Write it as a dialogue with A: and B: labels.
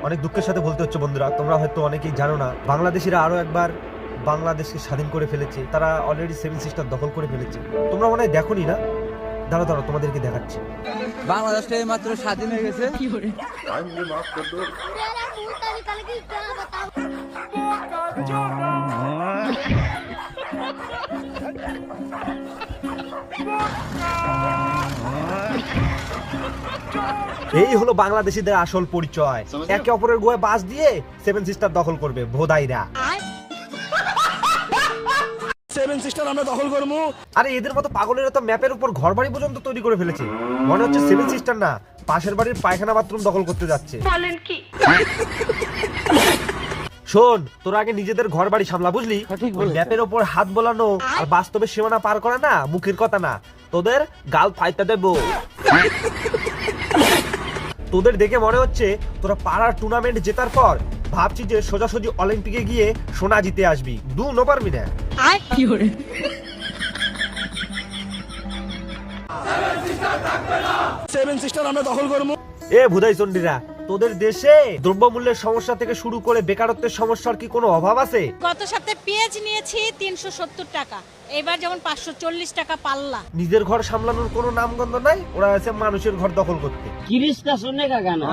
A: অনেক দুঃখের সাথে বলতে হচ্ছে বন্ধুরা, তোমরা হয়তো অনেকেই জানো না, বাংলাদেশিরা আরো একবার বাংলাদেশকে স্বাধীন করে ফেলেছে। তারা অলরেডি 7 সিস্টার দখল করে ফেলেছে। তোমরা মনে হয় দেখোনি না? দাঁড়াও দাঁড়াও, তোমাদেরকে দেখাচ্ছি।
B: বাংলাদেশটা মাত্র স্বাধীন হয়ে গেছে।
A: এই হলো বাংলাদেশিদের আসল পরিচয়। একে অপরের গোয়ে বাস দিয়ে 7 সিস্টার দখল করবে ভোদাইরা।
C: 7 সিস্টার আমরা দখল করবো।
A: আরে এদের মতো পাগলেরা তো ম্যাপের উপর ঘরবাড়ি পর্যন্ত তৈরি করে ফেলেছে। মনে হচ্ছে 7 সিস্টার না, পাশের বাড়ির পায়খানা বাথরুম দখল করতে যাচ্ছে।
D: বলেন কি?
A: শোন, তোরা আগে নিজেদের ঘর বাড়ি সামলা, বুঝলি? ম্যাপের ওপর হাত বোলানো আর বাস্তবে সীমানা পার করা না মুখের কথা না, তোদের গাল ফাইতে দেব। তোদের দেখে মনে হচ্ছে তোরা পাড়ার টুর্নামেন্ট জেতার পর ভাবছি যে সোজাসুজি অলিম্পিকে গিয়ে সোনা জিতে আসবি। নো পারবি না।
C: 7 সিস্টার আমরা দখল করবো।
A: এ ভুদাই চন্ডিরা, তোদের দেশে দ্রব্যমূল্যের সমস্যা থেকে শুরু করে বেকারত্বের সমস্যার কি কোনো অভাব আছে?
E: গত সপ্তাহে পেঁয়াজ নিয়েছি 370 টাকা, এবার যেমন 540 টাকা পাল্লা।
A: নিজের ঘর সামলানোর কোনো নামগন্ধ নাই, ওরা আছে মানুষের ঘর দখল করতে।
B: কিরিশটা শুনে কাকা না